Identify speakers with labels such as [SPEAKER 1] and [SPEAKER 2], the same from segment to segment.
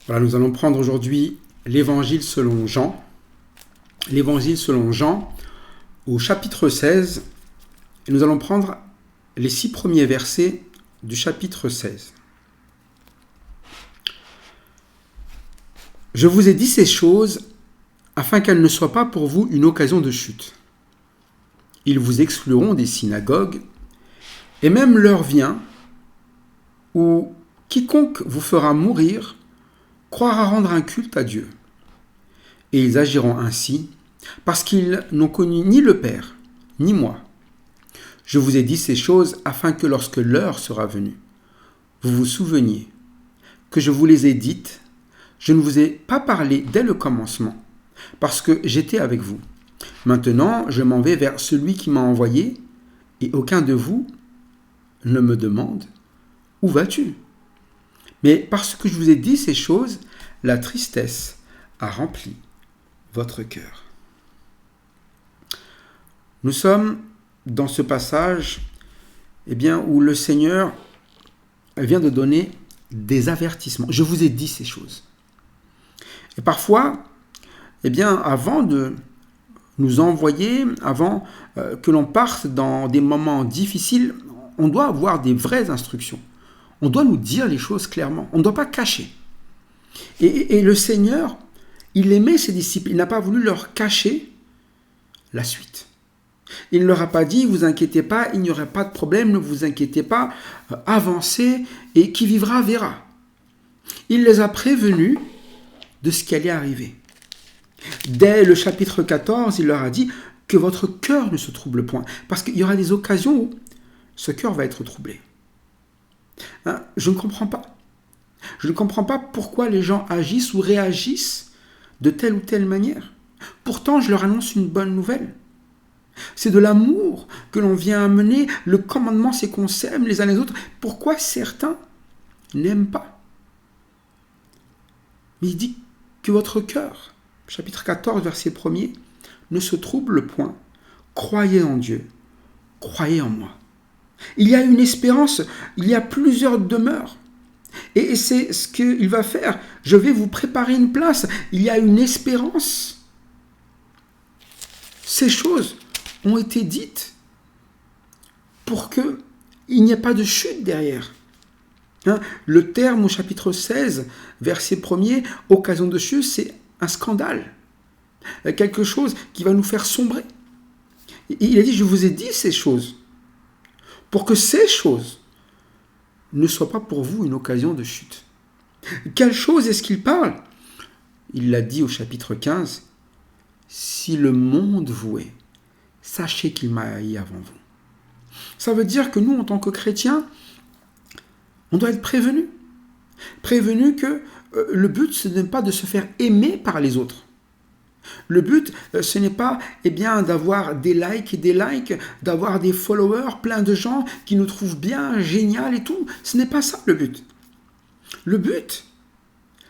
[SPEAKER 1] Voilà, nous allons prendre aujourd'hui l'Évangile selon Jean. L'Évangile selon Jean au chapitre 16. Et nous allons prendre les 6 premiers versets du chapitre 16. Je vous ai dit ces choses afin qu'elles ne soient pas pour vous une occasion de chute. Ils vous excluront des synagogues, et même l'heure vient où quiconque vous fera mourir croira rendre un culte à Dieu. Et ils agiront ainsi parce qu'ils n'ont connu ni le Père, ni moi. Je vous ai dit ces choses afin que lorsque l'heure sera venue, vous vous souveniez que je vous les ai dites. Je ne vous ai pas parlé dès le commencement, parce que j'étais avec vous. Maintenant, je m'en vais vers celui qui m'a envoyé, et aucun de vous ne me demande « Où vas-tu » Mais parce que je vous ai dit ces choses, la tristesse a rempli votre cœur. Nous sommes dans ce passage où le Seigneur vient de donner des avertissements. Je vous ai dit ces choses. Et parfois, avant de nous envoyer, avant que l'on parte dans des moments difficiles, on doit avoir des vraies instructions. On doit nous dire les choses clairement. On ne doit pas cacher. Et le Seigneur, il aimait ses disciples. Il n'a pas voulu leur cacher la suite. Il ne leur a pas dit, vous inquiétez pas, il n'y aura pas de problème, ne vous inquiétez pas, avancez, et qui vivra verra. Il les a prévenus de ce qui allait arriver. Dès le chapitre 14, il leur a dit que votre cœur ne se trouble point, parce qu'il y aura des occasions où ce cœur va être troublé. Je ne comprends pas. Je ne comprends pas pourquoi les gens agissent ou réagissent de telle ou telle manière. Pourtant, je leur annonce une bonne nouvelle. C'est de l'amour que l'on vient amener. Le commandement, c'est qu'on s'aime les uns les autres. Pourquoi certains n'aiment pas? Mais il dit que votre cœur, chapitre 14, verset 1er, ne se trouble point. Croyez en Dieu, croyez en moi. Il y a une espérance, il y a plusieurs demeures. Et c'est ce qu'il va faire. Je vais vous préparer une place. Il y a une espérance. Ces choses ont été dites pour qu'il n'y ait pas de chute derrière. Le terme au chapitre 16, verset 1er, occasion de chute, c'est un scandale. Quelque chose qui va nous faire sombrer. Il a dit, je vous ai dit ces choses, pour que ces choses ne soient pas pour vous une occasion de chute. Quelle chose est-ce qu'il parle? Il l'a dit au chapitre 15, si le monde vous hait, sachez qu'il m'a haï avant vous. Ça veut dire que nous, en tant que chrétiens, on doit être prévenus. Prévenus que le but, ce n'est pas de se faire aimer par les autres. Le but, ce n'est pas d'avoir des likes, d'avoir des followers, plein de gens qui nous trouvent bien, génial et tout. Ce n'est pas ça le but. Le but,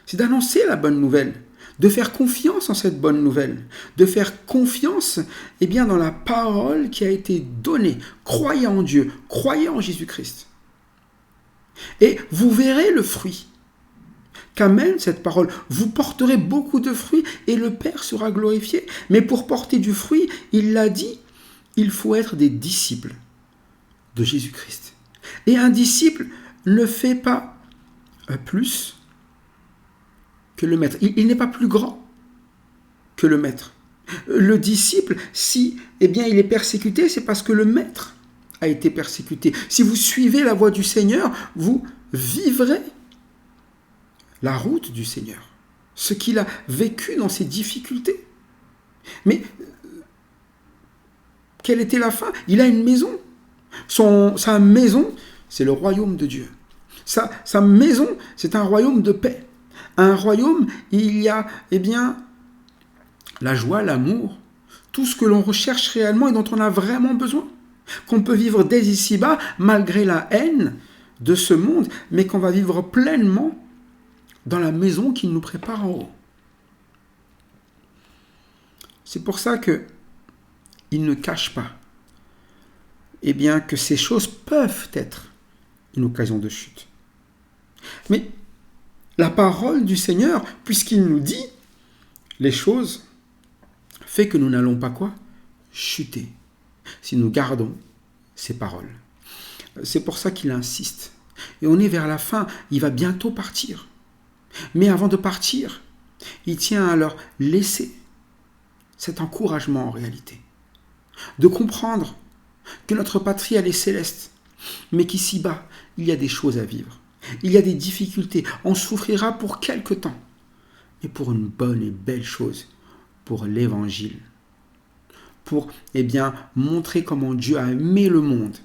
[SPEAKER 1] c'est d'annoncer la bonne nouvelle, de faire confiance en cette bonne nouvelle, de faire confiance dans la parole qui a été donnée. Croyez en Dieu, croyez en Jésus-Christ. Et vous verrez le fruit qu'amène cette parole. Vous porterez beaucoup de fruits et le Père sera glorifié. Mais pour porter du fruit, il l'a dit, il faut être des disciples de Jésus-Christ. Et un disciple ne fait pas plus que le maître. Il n'est pas plus grand que le maître. Le disciple, si il est persécuté, c'est parce que le maître a été persécuté. Si vous suivez la voie du Seigneur, vous vivrez la route du Seigneur, ce qu'il a vécu dans ses difficultés. Mais quelle était la fin? Il a une maison. Sa maison, c'est le royaume de Dieu. Sa maison, c'est un royaume de paix. Un royaume, il y a la joie, l'amour, tout ce que l'on recherche réellement et dont on a vraiment besoin. Qu'on peut vivre dès ici-bas, malgré la haine de ce monde, mais qu'on va vivre pleinement dans la maison qu'il nous prépare en haut. C'est pour ça qu'il ne cache pas que ces choses peuvent être une occasion de chute. Mais la parole du Seigneur, puisqu'il nous dit les choses, fait que nous n'allons pas quoi? Chuter, si nous gardons ses paroles. C'est pour ça qu'il insiste. Et on est vers la fin, il va bientôt partir. Mais avant de partir, il tient à leur laisser cet encouragement en réalité. De comprendre que notre patrie, elle est céleste, mais qu'ici-bas, il y a des choses à vivre. Il y a des difficultés. On souffrira pour quelque temps, mais pour une bonne et belle chose, pour l'évangile. Pour, montrer comment Dieu a aimé le monde,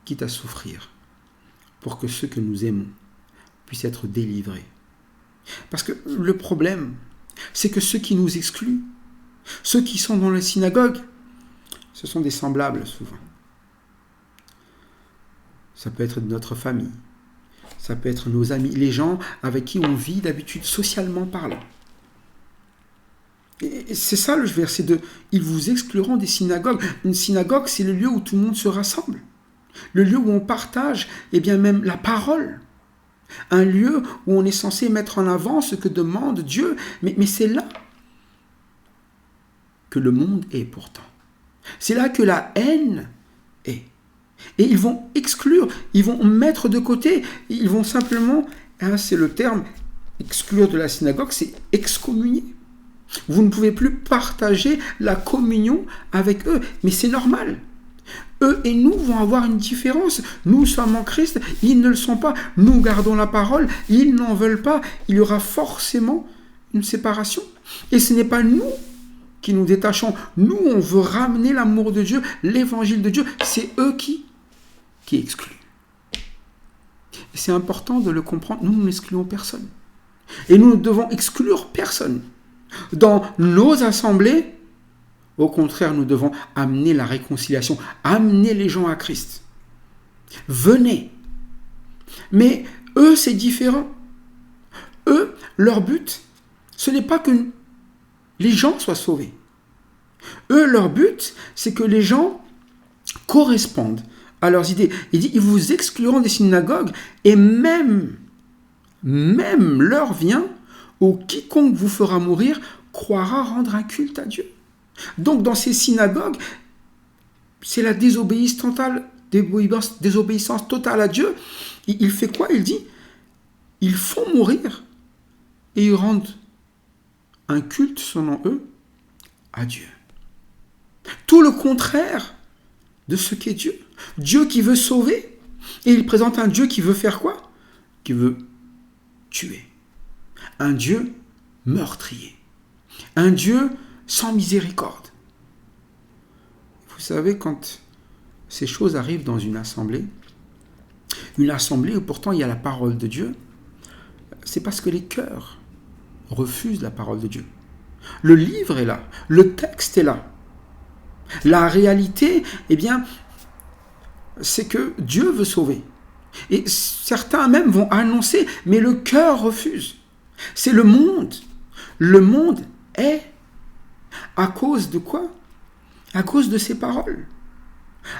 [SPEAKER 1] quitte à souffrir, pour que ceux que nous aimons puissent être délivrés. Parce que le problème, c'est que ceux qui nous excluent, ceux qui sont dans les synagogues, ce sont des semblables souvent. Ça peut être notre famille, ça peut être nos amis, les gens avec qui on vit d'habitude socialement parlant. Et c'est ça le verset 2. Ils vous excluront des synagogues. Une synagogue, c'est le lieu où tout le monde se rassemble. Le lieu où on partage, même la parole. Un lieu où on est censé mettre en avant ce que demande Dieu. Mais c'est là que le monde est pourtant. C'est là que la haine est. Et ils vont exclure, ils vont mettre de côté, ils vont simplement, c'est le terme, exclure de la synagogue, c'est excommunier. Vous ne pouvez plus partager la communion avec eux, mais c'est normal. Eux et nous vont avoir une différence. Nous sommes en Christ, ils ne le sont pas. Nous gardons la parole, ils n'en veulent pas. Il y aura forcément une séparation. Et ce n'est pas nous qui nous détachons. Nous, on veut ramener l'amour de Dieu, l'évangile de Dieu. C'est eux qui excluent. Et c'est important de le comprendre. Nous n'excluons personne. Et nous ne devons exclure personne. Dans nos assemblées, au contraire, nous devons amener la réconciliation, amener les gens à Christ. Venez. Mais eux, c'est différent. Eux, leur but, ce n'est pas que les gens soient sauvés. Eux, leur but, c'est que les gens correspondent à leurs idées. Il dit, ils vous excluront des synagogues, et même l'heure vient où quiconque vous fera mourir croira rendre un culte à Dieu. Donc dans ces synagogues, c'est la désobéissance totale à Dieu. Il fait quoi? Il dit, ils font mourir et ils rendent un culte selon eux à Dieu. Tout le contraire de ce qu'est Dieu. Dieu qui veut sauver, et il présente un Dieu qui veut faire quoi? Qui veut tuer. Un Dieu meurtrier. Un Dieu sans miséricorde. Vous savez, quand ces choses arrivent dans une assemblée où pourtant il y a la parole de Dieu, c'est parce que les cœurs refusent la parole de Dieu. Le livre est là, le texte est là. La réalité, c'est que Dieu veut sauver. Et certains même vont annoncer, mais le cœur refuse. C'est le monde. Le monde est à cause de quoi? À cause de ces paroles.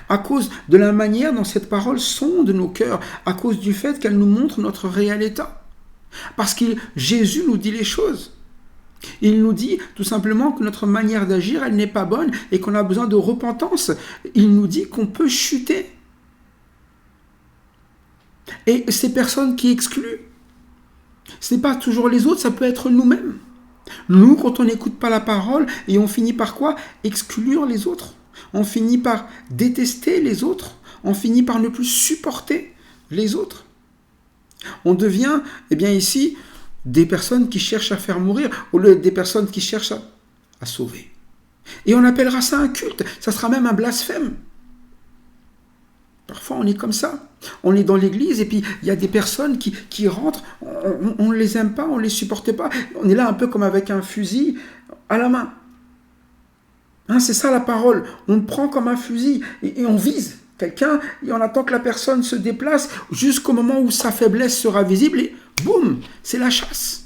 [SPEAKER 1] À cause de la manière dont cette parole sonde nos cœurs. À cause du fait qu'elle nous montre notre réel état. Parce que Jésus nous dit les choses. Il nous dit tout simplement que notre manière d'agir, elle n'est pas bonne et qu'on a besoin de repentance. Il nous dit qu'on peut chuter. Et ces personnes qui excluent, ce n'est pas toujours les autres, ça peut être nous-mêmes. Nous, quand on n'écoute pas la parole, et on finit par quoi? Exclure les autres. On finit par détester les autres. On finit par ne plus supporter les autres. On devient, ici, des personnes qui cherchent à faire mourir, au lieu des personnes qui cherchent à sauver. Et on appellera ça un culte. Ça sera même un blasphème. Parfois, on est comme ça. On est dans l'église et puis il y a des personnes qui rentrent, on ne les aime pas, on ne les supporte pas. On est là un peu comme avec un fusil à la main. C'est ça la parole. On prend comme un fusil et on vise quelqu'un et on attend que la personne se déplace jusqu'au moment où sa faiblesse sera visible et boum, c'est la chasse.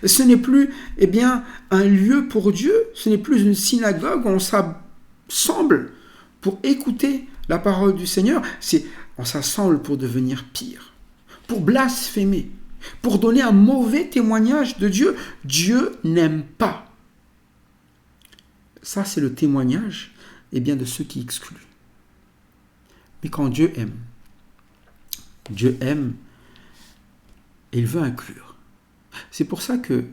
[SPEAKER 1] Ce n'est plus un lieu pour Dieu, ce n'est plus une synagogue où on s'assemble pour écouter la parole du Seigneur, on s'assemble pour devenir pire, pour blasphémer, pour donner un mauvais témoignage de Dieu. Dieu n'aime pas. Ça, c'est le témoignage de ceux qui excluent. Mais quand Dieu aime et il veut inclure. C'est pour ça que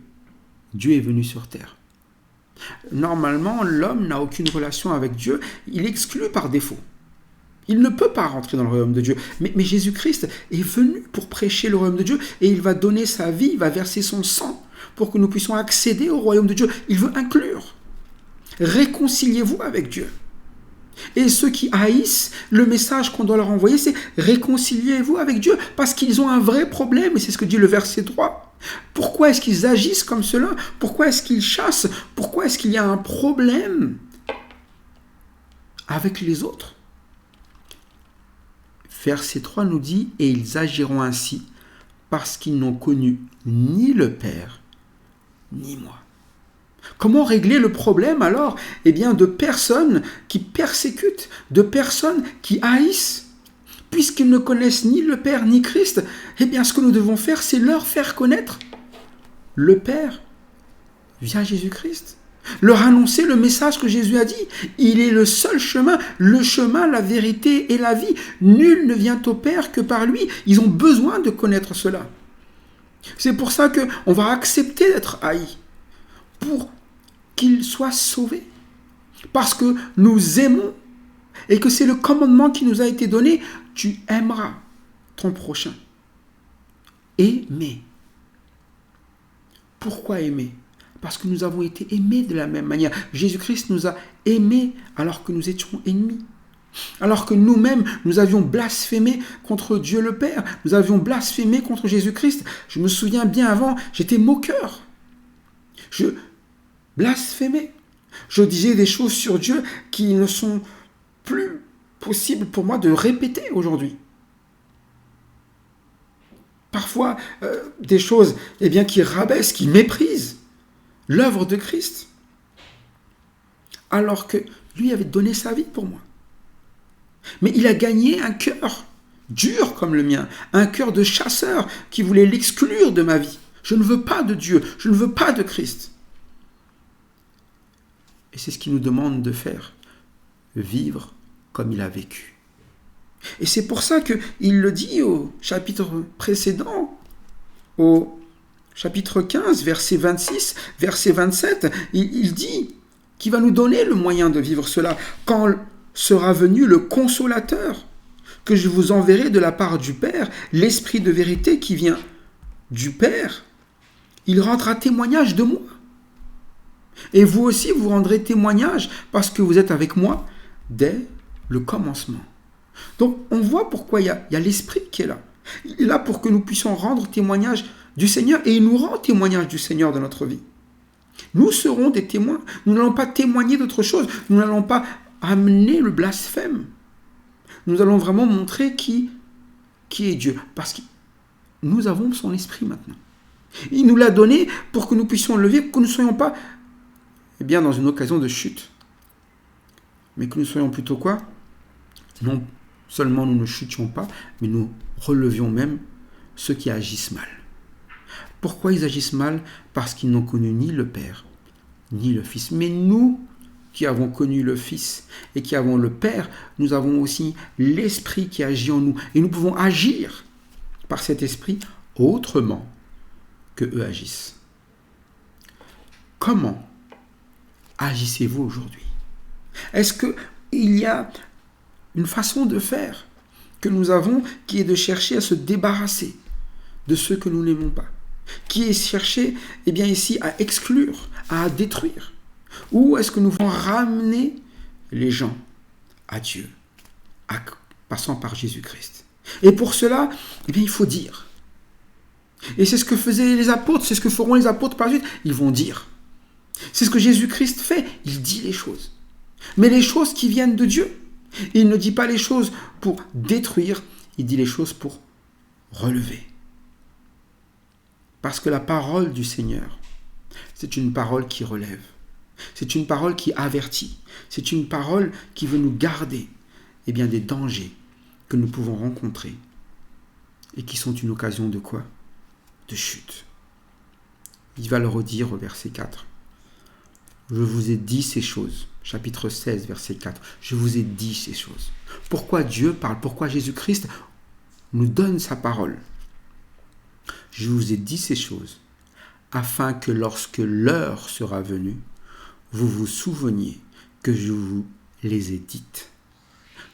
[SPEAKER 1] Dieu est venu sur terre. Normalement, l'homme n'a aucune relation avec Dieu, il exclut par défaut. Il ne peut pas rentrer dans le royaume de Dieu. Mais Jésus-Christ est venu pour prêcher le royaume de Dieu et il va donner sa vie, il va verser son sang pour que nous puissions accéder au royaume de Dieu. Il veut inclure. Réconciliez-vous avec Dieu. Et ceux qui haïssent, le message qu'on doit leur envoyer, c'est réconciliez-vous avec Dieu parce qu'ils ont un vrai problème. Et c'est ce que dit le verset 3. Pourquoi est-ce qu'ils agissent comme cela? Pourquoi est-ce qu'ils chassent? Pourquoi est-ce qu'il y a un problème avec les autres? Verset 3 nous dit « Et ils agiront ainsi parce qu'ils n'ont connu ni le Père, ni moi. » Comment régler le problème alors de personnes qui persécutent, de personnes qui haïssent, puisqu'ils ne connaissent ni le Père ni Christ? Ce que nous devons faire, c'est leur faire connaître le Père via Jésus-Christ. Leur annoncer le message que Jésus a dit. Il est le seul chemin, la vérité et la vie. Nul ne vient au Père que par lui. Ils ont besoin de connaître cela. C'est pour ça qu'on va accepter d'être haï, pour qu'ils soient sauvés. Parce que nous aimons et que c'est le commandement qui nous a été donné. Tu aimeras ton prochain. Aimer. Pourquoi aimer? Parce que nous avons été aimés de la même manière. Jésus-Christ nous a aimés alors que nous étions ennemis. Alors que nous-mêmes, nous avions blasphémé contre Dieu le Père. Nous avions blasphémé contre Jésus-Christ. Je me souviens bien avant, j'étais moqueur. Je blasphémais. Je disais des choses sur Dieu qui ne sont plus possibles pour moi de répéter aujourd'hui. Parfois, des choses qui rabaissent, qui méprisent l'œuvre de Christ. Alors que lui avait donné sa vie pour moi. Mais il a gagné un cœur dur comme le mien, un cœur de chasseur qui voulait l'exclure de ma vie. Je ne veux pas de Dieu, je ne veux pas de Christ. Et c'est ce qu'il nous demande de faire, vivre comme il a vécu. Et c'est pour ça qu'il le dit au chapitre précédent, au chapitre 15, verset 26, verset 27, il dit qu'il va nous donner le moyen de vivre cela. Quand sera venu le consolateur, que je vous enverrai de la part du Père, l'Esprit de vérité qui vient du Père, il rendra témoignage de moi. Et vous aussi, vous rendrez témoignage parce que vous êtes avec moi dès le commencement. Donc, on voit pourquoi il y a l'Esprit qui est là. Il est là pour que nous puissions rendre témoignage du Seigneur et il nous rend témoignage du Seigneur dans notre vie. Nous serons des témoins. Nous n'allons pas témoigner d'autre chose. Nous n'allons pas amener le blasphème. Nous allons vraiment montrer qui est Dieu. Parce que nous avons son esprit maintenant. Il nous l'a donné pour que nous puissions le vivre, que nous ne soyons pas dans une occasion de chute. Mais que nous soyons plutôt quoi? Non seulement nous ne chutions pas, mais nous relevions même ceux qui agissent mal. Pourquoi ils agissent mal? Parce qu'ils n'ont connu ni le Père, ni le Fils. Mais nous, qui avons connu le Fils et qui avons le Père, nous avons aussi l'Esprit qui agit en nous. Et nous pouvons agir par cet Esprit autrement que eux agissent. Comment agissez-vous aujourd'hui? Est-ce qu'il y a une façon de faire que nous avons qui est de chercher à se débarrasser de ceux que nous n'aimons pas? Qui est cherché, ici, à exclure, à détruire? Ou est-ce que nous voulons ramener les gens à Dieu, passant par Jésus-Christ? Et pour cela, il faut dire. Et c'est ce que faisaient les apôtres, c'est ce que feront les apôtres par la suite. Ils vont dire. C'est ce que Jésus-Christ fait, il dit les choses. Mais les choses qui viennent de Dieu. Il ne dit pas les choses pour détruire, il dit les choses pour relever. Parce que la parole du Seigneur, c'est une parole qui relève. C'est une parole qui avertit. C'est une parole qui veut nous garder des dangers que nous pouvons rencontrer et qui sont une occasion de quoi? De chute. Il va le redire au verset 4. Je vous ai dit ces choses. Chapitre 16, verset 4. Je vous ai dit ces choses. Pourquoi Dieu parle? Pourquoi Jésus-Christ nous donne sa parole? Je vous ai dit ces choses afin que lorsque l'heure sera venue, vous vous souveniez que je vous les ai dites.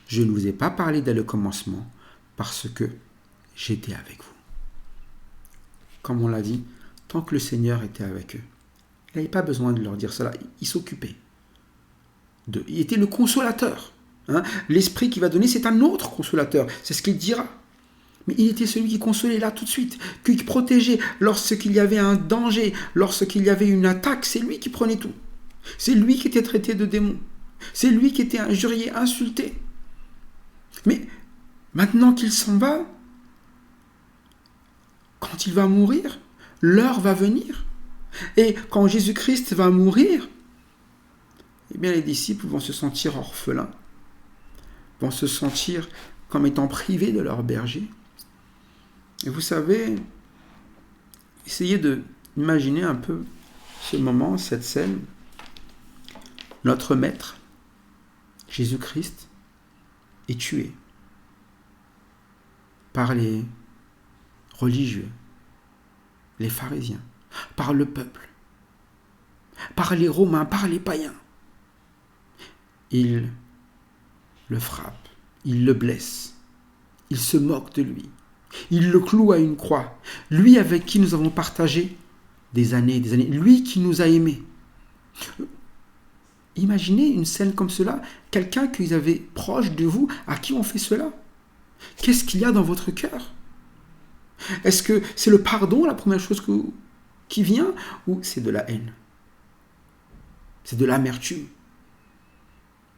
[SPEAKER 1] Je ne vous ai pas parlé dès le commencement parce que j'étais avec vous. Comme on l'a dit, tant que le Seigneur était avec eux, il n'avait pas besoin de leur dire cela. Il s'occupait d'eux. Il était le consolateur. L'esprit qu'il va donner, c'est un autre consolateur. C'est ce qu'il dira. Mais il était celui qui consolait là tout de suite, qui protégeait lorsqu'il y avait un danger, lorsqu'il y avait une attaque. C'est lui qui prenait tout. C'est lui qui était traité de démon. C'est lui qui était injurié, insulté. Mais maintenant qu'il s'en va, quand il va mourir, l'heure va venir. Et quand Jésus-Christ va mourir, eh bien les disciples vont se sentir orphelins, vont se sentir comme étant privés de leur berger. Et vous savez, essayez d'imaginer un peu ce moment, cette scène. Notre Maître, Jésus-Christ, est tué par les religieux, les pharisiens, par le peuple, par les Romains, par les païens. Ils le frappent, ils le blessent, ils se moquent de lui, ils le clouent à une croix. Lui avec qui nous avons partagé des années et des années, lui qui nous a aimés. Imaginez une scène comme cela, quelqu'un qu'ils avaient proche de vous, à qui on fait cela. Qu'est-ce qu'il y a dans votre cœur? Est-ce que c'est le pardon, la première chose qui vient, ou c'est de la haine? C'est de l'amertume?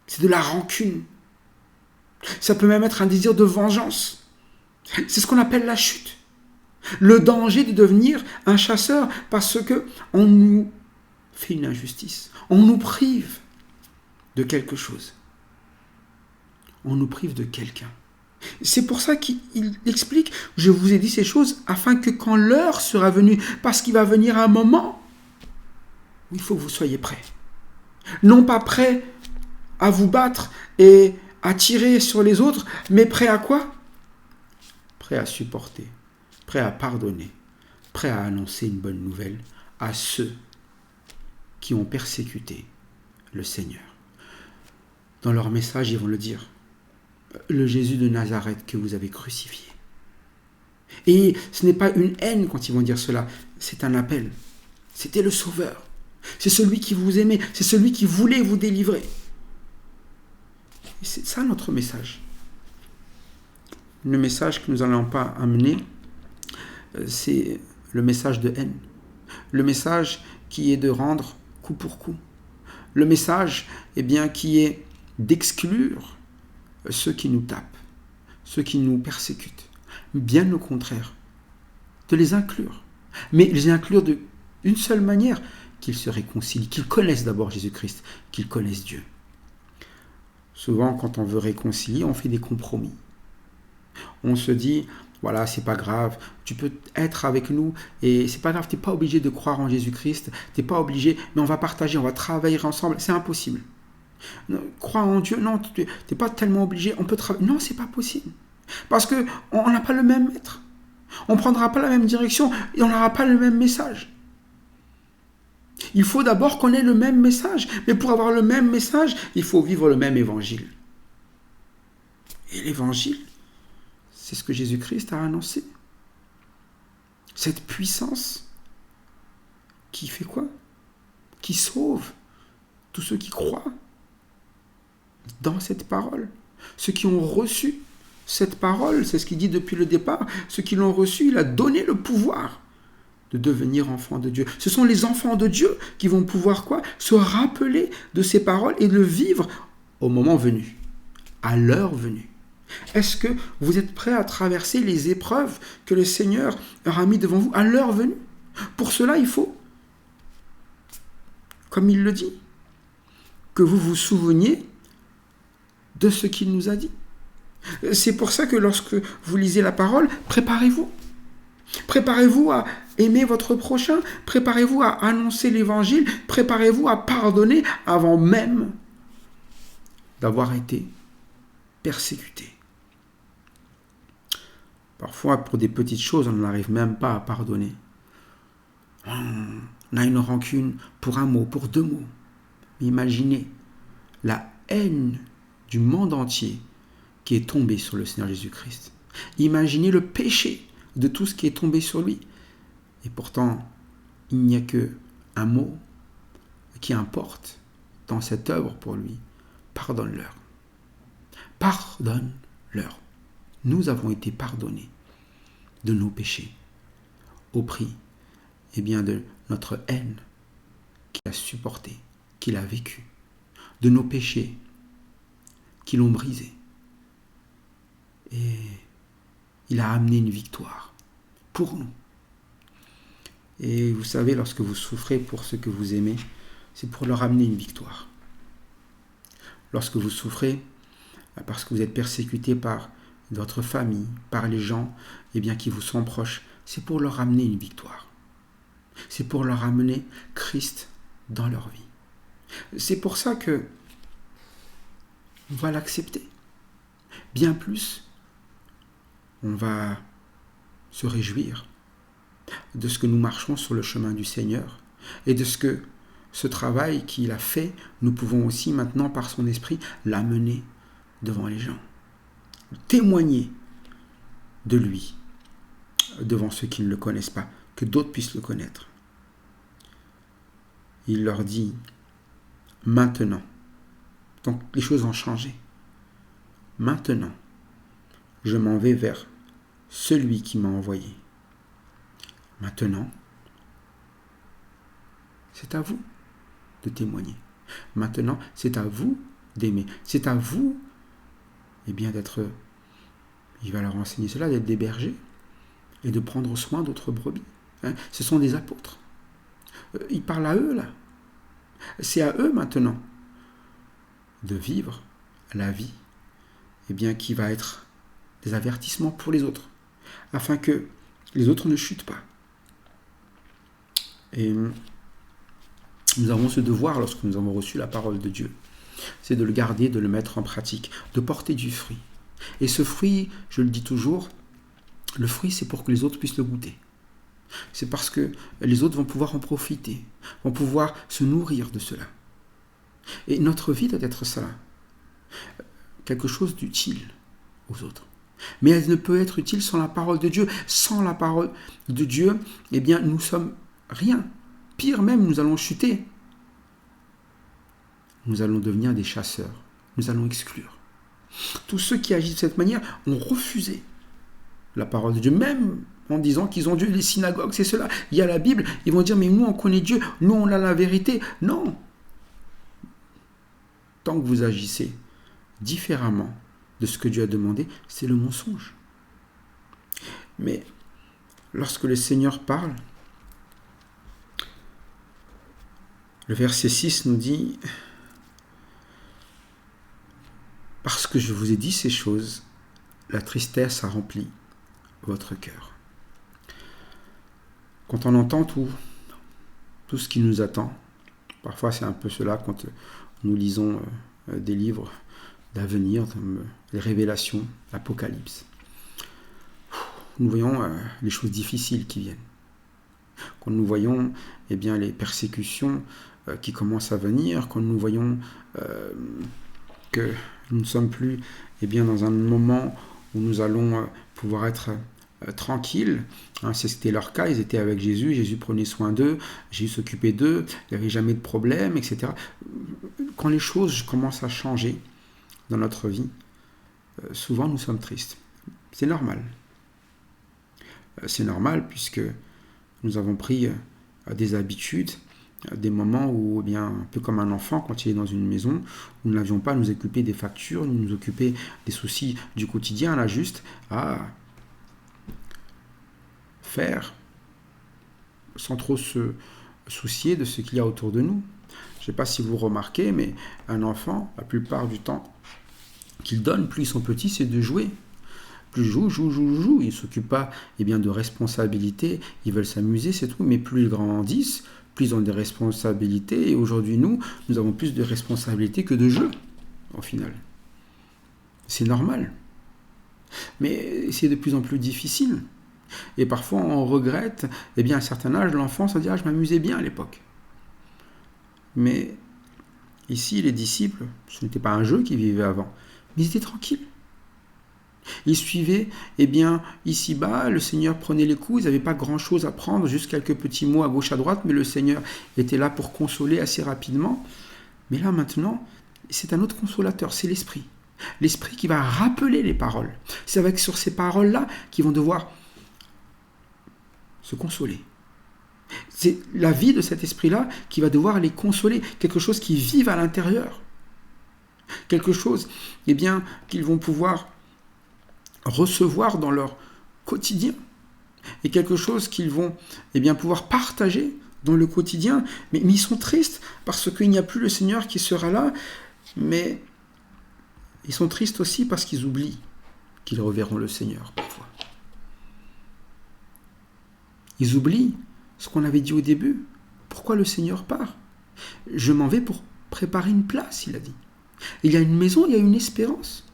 [SPEAKER 1] C'est de la rancune? Ça peut même être un désir de vengeance. C'est ce qu'on appelle la chute. Le danger de devenir un chasseur parce que on nous fait une injustice. On nous prive de quelque chose. On nous prive de quelqu'un. C'est pour ça qu'il explique, je vous ai dit ces choses afin que quand l'heure sera venue, parce qu'il va venir un moment où il faut que vous soyez prêts. Non pas prêts à vous battre et à tirer sur les autres, mais prêts à quoi? Prêts à supporter, prêts à pardonner, prêts à annoncer une bonne nouvelle à ceux qui ont persécuté le Seigneur. Dans leur message, ils vont le dire. Le Jésus de Nazareth que vous avez crucifié. Et ce n'est pas une haine quand ils vont dire cela, c'est un appel. C'était le Sauveur. C'est celui qui vous aimait, c'est celui qui voulait vous délivrer. Et c'est ça notre message. Le message que nous n'allons pas amener, c'est le message de haine. Le message qui est de rendre coup pour coup. Le message, qui est d'exclure ceux qui nous tapent, ceux qui nous persécutent. Bien au contraire, de les inclure. Mais les inclure d'une seule manière, qu'ils se réconcilient, qu'ils connaissent d'abord Jésus-Christ, qu'ils connaissent Dieu. Souvent, quand on veut réconcilier, on fait des compromis. On se dit, voilà, c'est pas grave, tu peux être avec nous et c'est pas grave, tu n'es pas obligé de croire en Jésus-Christ, tu n'es pas obligé, mais on va partager, on va travailler ensemble, c'est impossible. Croire en Dieu, non, tu n'es pas tellement obligé, on peut travailler. Non, c'est pas possible. Parce qu'on n'a pas le même maître. On ne prendra pas la même direction et on n'aura pas le même message. Il faut d'abord qu'on ait le même message. Mais pour avoir le même message, il faut vivre le même évangile. Et l'évangile, c'est ce que Jésus-Christ a annoncé. Cette puissance qui fait quoi? Qui sauve tous ceux qui croient dans cette parole. Ceux qui ont reçu cette parole, c'est ce qu'il dit depuis le départ, ceux qui l'ont reçu, il a donné le pouvoir de devenir enfants de Dieu. Ce sont les enfants de Dieu qui vont pouvoir quoi? Se rappeler de ces paroles et de le vivre au moment venu, à l'heure venue. Est-ce que vous êtes prêts à traverser les épreuves que le Seigneur aura mis devant vous à l'heure venue? Pour cela, il faut, comme il le dit, que vous vous souveniez de ce qu'il nous a dit. C'est pour ça que lorsque vous lisez la parole, préparez-vous. Préparez-vous à aimer votre prochain, préparez-vous à annoncer l'évangile, préparez-vous à pardonner avant même d'avoir été persécuté. Parfois, pour des petites choses, on n'arrive même pas à pardonner. On a une rancune pour un mot, pour 2 mots. Mais imaginez la haine du monde entier qui est tombée sur le Seigneur Jésus-Christ. Imaginez le péché de tout ce qui est tombé sur lui. Et pourtant, il n'y a que un mot qui importe dans cette œuvre pour lui. Pardonne-leur. Pardonne-leur. Nous avons été pardonnés de nos péchés au prix de notre haine qu'il a supportée, qu'il a vécue, de nos péchés qui l'ont brisé. Et il a amené une victoire pour nous. Et vous savez, lorsque vous souffrez pour ceux que vous aimez, c'est pour leur amener une victoire. Lorsque vous souffrez parce que vous êtes persécuté par votre famille, par les gens qui vous sont proches, c'est pour leur amener une victoire. C'est pour leur amener Christ dans leur vie. C'est pour ça que on va l'accepter. Bien plus, on va se réjouir de ce que nous marchons sur le chemin du Seigneur et de ce que ce travail qu'il a fait, nous pouvons aussi maintenant, par son esprit, l'amener devant les gens. Témoigner de lui devant ceux qui ne le connaissent pas, que d'autres puissent le connaître. Il leur dit maintenant, donc les choses ont changé. Maintenant, je m'en vais vers celui qui m'a envoyé. Maintenant, c'est à vous de témoigner. Maintenant, c'est à vous d'aimer. C'est à vous, d'être, il va leur enseigner cela, d'être des bergers et de prendre soin d'autres brebis. Ce sont des apôtres. Il parle à eux, là. C'est à eux, maintenant, de vivre la vie, qui va être des avertissements pour les autres, afin que les autres ne chutent pas. Et nous avons ce devoir, lorsque nous avons reçu la parole de Dieu, c'est de le garder, de le mettre en pratique, de porter du fruit. Et ce fruit, je le dis toujours, le fruit, c'est pour que les autres puissent le goûter. C'est parce que les autres vont pouvoir en profiter, vont pouvoir se nourrir de cela. Et notre vie doit être cela, quelque chose d'utile aux autres. Mais elle ne peut être utile sans la parole de Dieu. Sans la parole de Dieu, nous sommes rien. Pire même, nous allons chuter. Nous allons devenir des chasseurs. Nous allons exclure. Tous ceux qui agissent de cette manière ont refusé la parole de Dieu, même en disant qu'ils ont Dieu. Les synagogues, c'est cela. Il y a la Bible, ils vont dire, mais nous on connaît Dieu, nous on a la vérité. Non. Tant que vous agissez différemment de ce que Dieu a demandé, c'est le mensonge. Mais lorsque le Seigneur parle, le verset 6 nous dit « Parce que je vous ai dit ces choses, la tristesse a rempli votre cœur. » Quand on entend tout ce qui nous attend, parfois c'est un peu cela quand nous lisons des livres d'avenir, comme les révélations, l'Apocalypse. Nous voyons les choses difficiles qui viennent. Quand nous voyons les persécutions qui commencent à venir, quand nous voyons que nous ne sommes plus dans un moment où nous allons pouvoir être tranquilles. C'était leur cas, ils étaient avec Jésus, Jésus prenait soin d'eux, Jésus s'occupait d'eux, il n'y avait jamais de problème, etc. Quand les choses commencent à changer dans notre vie, souvent nous sommes tristes. C'est normal. C'est normal puisque nous avons pris des habitudes, des moments où, un peu comme un enfant, quand il est dans une maison, nous n'avions pas à nous occuper des factures, nous occuper des soucis du quotidien, là juste à faire sans trop se soucier de ce qu'il y a autour de nous. Je ne sais pas si vous remarquez, mais un enfant, la plupart du temps, qu'ils donnent, plus ils sont petits, c'est de jouer. Plus ils jouent. Ils ne s'occupent pas de responsabilités, ils veulent s'amuser, c'est tout. Mais plus ils grandissent, plus ils ont des responsabilités. Et aujourd'hui, nous avons plus de responsabilités que de jeux, au final. C'est normal. Mais c'est de plus en plus difficile. Et parfois, on regrette, à un certain âge, l'enfant se dit « Ah, je m'amusais bien à l'époque ». Mais ici, les disciples, ce n'était pas un jeu qu'ils vivaient avant, mais ils étaient tranquilles. Ils suivaient, ici-bas, le Seigneur prenait les coups, ils n'avaient pas grand-chose à prendre, juste quelques petits mots à gauche, à droite, mais le Seigneur était là pour consoler assez rapidement. Mais là, maintenant, c'est un autre consolateur, c'est l'Esprit. L'Esprit qui va rappeler les paroles. C'est sur ces paroles-là qu'ils vont devoir se consoler. C'est la vie de cet esprit-là qui va devoir les consoler, quelque chose qui vive à l'intérieur, quelque chose qu'ils vont pouvoir recevoir dans leur quotidien, et quelque chose qu'ils vont pouvoir partager dans le quotidien, mais ils sont tristes parce qu'il n'y a plus le Seigneur qui sera là, mais ils sont tristes aussi parce qu'ils oublient qu'ils reverront le Seigneur parfois. Ils oublient ce qu'on avait dit au début. Pourquoi le Seigneur part ? Je m'en vais pour préparer une place, il a dit. Il y a une maison, il y a une espérance.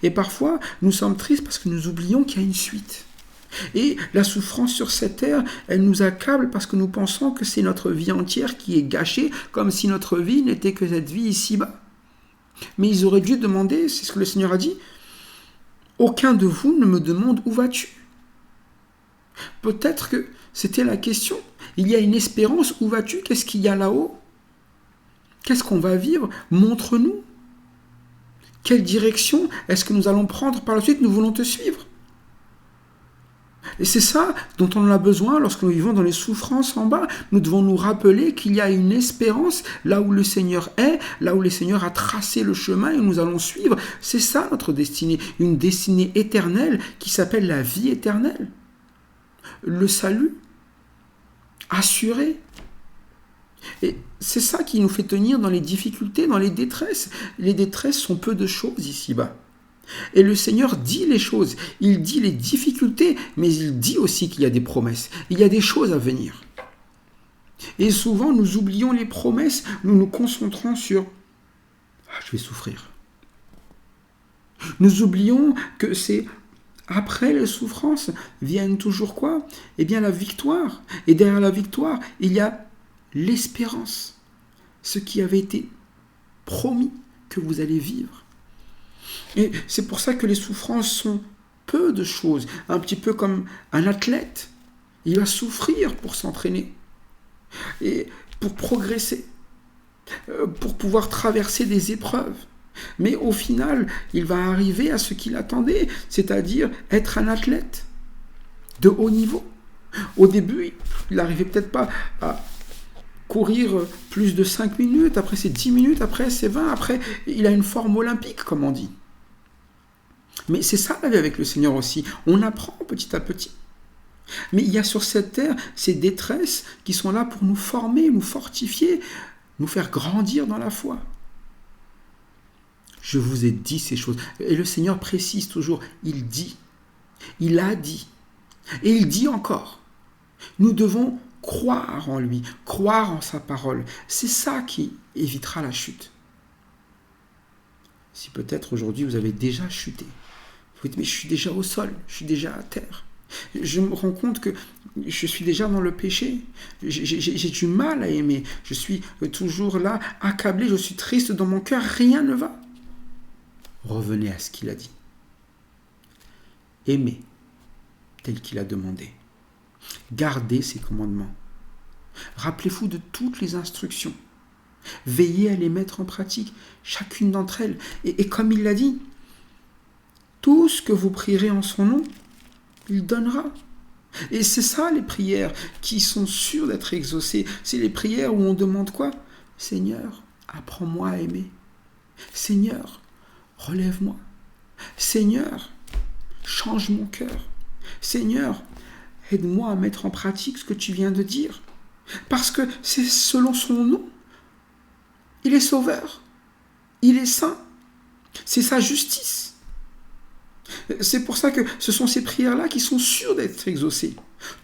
[SPEAKER 1] Et parfois, nous sommes tristes parce que nous oublions qu'il y a une suite. Et la souffrance sur cette terre, elle nous accable parce que nous pensons que c'est notre vie entière qui est gâchée, comme si notre vie n'était que cette vie ici-bas. Mais ils auraient dû demander, c'est ce que le Seigneur a dit, « Aucun de vous ne me demande où vas-tu » Peut-être que c'était la question. Il y a une espérance, où vas-tu ? Qu'est-ce qu'il y a là-haut ? Qu'est-ce qu'on va vivre ? Montre-nous. Quelle direction est-ce que nous allons prendre par la suite ? Nous voulons te suivre. Et c'est ça dont on a besoin lorsque nous vivons dans les souffrances en bas. Nous devons nous rappeler qu'il y a une espérance là où le Seigneur est, là où le Seigneur a tracé le chemin et nous allons suivre. C'est ça notre destinée, une destinée éternelle qui s'appelle la vie éternelle. Le salut assuré. Et c'est ça qui nous fait tenir dans les difficultés, dans les détresses. Les détresses sont peu de choses ici-bas. Et le Seigneur dit les choses, il dit les difficultés, mais il dit aussi qu'il y a des promesses, il y a des choses à venir. Et souvent, nous oublions les promesses, nous nous concentrons sur « Ah, je vais souffrir ». Nous oublions que c'est après les souffrances viennent toujours quoi ? La victoire. Et derrière la victoire, il y a l'espérance. Ce qui avait été promis que vous allez vivre. Et c'est pour ça que les souffrances sont peu de choses. Un petit peu comme un athlète. Il va souffrir pour s'entraîner. Et pour progresser. Pour pouvoir traverser des épreuves. Mais au final, il va arriver à ce qu'il attendait, c'est-à-dire être un athlète de haut niveau. Au début, il n'arrivait peut-être pas à courir plus de 5 minutes, après c'est 10 minutes, après c'est 20, après il a une forme olympique, comme on dit. Mais c'est ça la vie avec le Seigneur aussi, on apprend petit à petit. Mais il y a sur cette terre ces détresses qui sont là pour nous former, nous fortifier, nous faire grandir dans la foi. Je vous ai dit ces choses. Et le Seigneur précise toujours, il dit, il a dit, et il dit encore. Nous devons croire en lui, croire en sa parole. C'est ça qui évitera la chute. Si peut-être aujourd'hui vous avez déjà chuté, vous dites, mais je suis déjà au sol, je suis déjà à terre. Je me rends compte que je suis déjà dans le péché. J'ai du mal à aimer. Je suis toujours là, accablé, je suis triste dans mon cœur, rien ne va. Revenez à ce qu'il a dit. Aimez tel qu'il a demandé. Gardez ses commandements. Rappelez-vous de toutes les instructions. Veillez à les mettre en pratique, chacune d'entre elles. Et comme il l'a dit, tout ce que vous prierez en son nom, il donnera. Et c'est ça les prières qui sont sûres d'être exaucées. C'est les prières où on demande quoi ? Seigneur, apprends-moi à aimer. Seigneur, relève-moi. Seigneur, change mon cœur. Seigneur, aide-moi à mettre en pratique ce que tu viens de dire. Parce que c'est selon son nom. Il est sauveur. Il est saint. C'est sa justice. C'est pour ça que ce sont ces prières-là qui sont sûres d'être exaucées.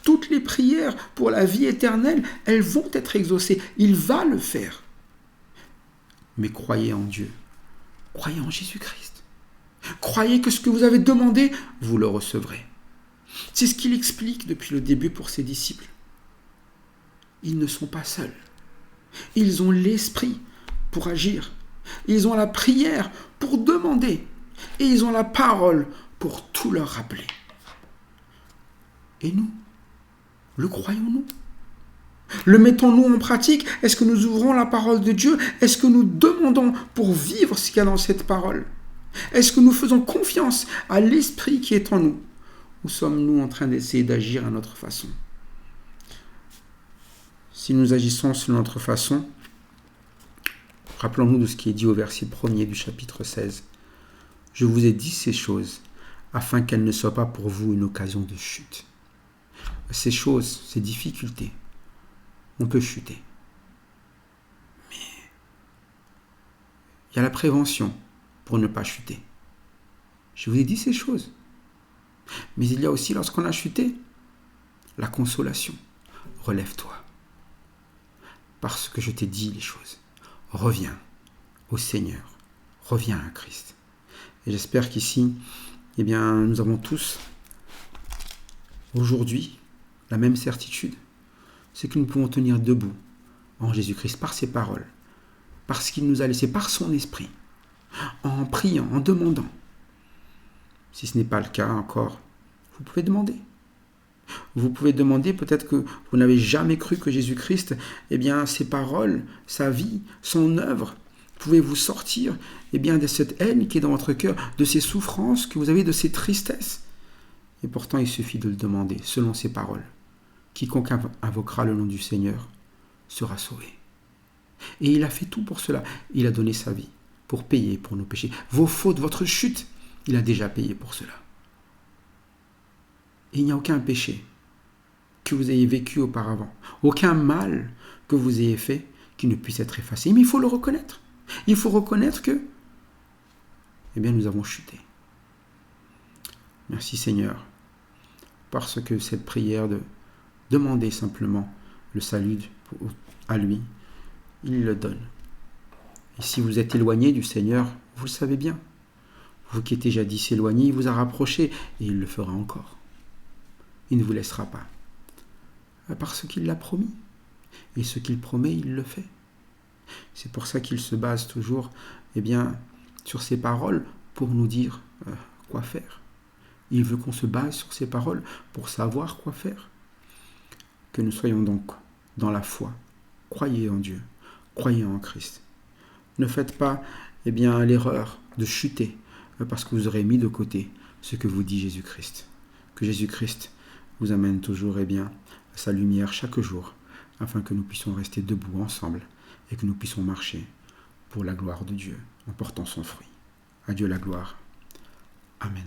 [SPEAKER 1] Toutes les prières pour la vie éternelle, elles vont être exaucées. Il va le faire. Mais croyez en Dieu. Croyez en Jésus-Christ. Croyez que ce que vous avez demandé, vous le recevrez. C'est ce qu'il explique depuis le début pour ses disciples. Ils ne sont pas seuls. Ils ont l'esprit pour agir. Ils ont la prière pour demander. Et ils ont la parole pour tout leur rappeler. Et nous, le croyons-nous? Le mettons-nous en pratique? Est-ce que nous ouvrons la parole de Dieu? Est-ce que nous demandons pour vivre ce qu'il y a dans cette parole? Est-ce que nous faisons confiance à l'esprit qui est en nous? Ou sommes-nous en train d'essayer d'agir à notre façon? Si nous agissons selon notre façon, rappelons-nous de ce qui est dit au verset 1er du chapitre 16. Je vous ai dit ces choses afin qu'elles ne soient pas pour vous une occasion de chute. Ces choses, ces difficultés, on peut chuter. Mais il y a la prévention pour ne pas chuter. Je vous ai dit ces choses. Mais il y a aussi, lorsqu'on a chuté, la consolation. Relève-toi. Parce que je t'ai dit les choses. Reviens au Seigneur. Reviens à Christ. Et j'espère qu'ici, nous avons tous, aujourd'hui, la même certitude. C'est que nous pouvons tenir debout en Jésus-Christ par ses paroles, parce qu'il nous a laissé par son esprit, en priant, en demandant. Si ce n'est pas le cas encore, vous pouvez demander. Vous pouvez demander, peut-être que vous n'avez jamais cru que Jésus-Christ, ses paroles, sa vie, son œuvre, pouvaient vous sortir de cette haine qui est dans votre cœur, de ces souffrances que vous avez, de ces tristesses. Et pourtant, il suffit de le demander, selon ses paroles. Quiconque invoquera le nom du Seigneur sera sauvé. Et il a fait tout pour cela. Il a donné sa vie pour payer pour nos péchés. Vos fautes, votre chute, il a déjà payé pour cela. Et il n'y a aucun péché que vous ayez vécu auparavant, aucun mal que vous ayez fait qui ne puisse être effacé. Mais il faut le reconnaître. Il faut reconnaître que, nous avons chuté. Merci Seigneur, parce que cette prière de demander simplement le salut à lui, il le donne. Et si vous êtes éloigné du Seigneur, vous le savez bien. Vous qui étiez jadis éloigné, il vous a rapproché et il le fera encore. Il ne vous laissera pas. Parce qu'il l'a promis. Et ce qu'il promet, il le fait. C'est pour ça qu'il se base toujours sur ses paroles pour nous dire quoi faire. Il veut qu'on se base sur ses paroles pour savoir quoi faire. Que nous soyons donc dans la foi. Croyez en Dieu. Croyez en Christ. Ne faites pas l'erreur de chuter parce que vous aurez mis de côté ce que vous dit Jésus-Christ. Que Jésus-Christ vous amène toujours à sa lumière chaque jour afin que nous puissions rester debout ensemble et que nous puissions marcher pour la gloire de Dieu en portant son fruit. À Dieu la gloire. Amen.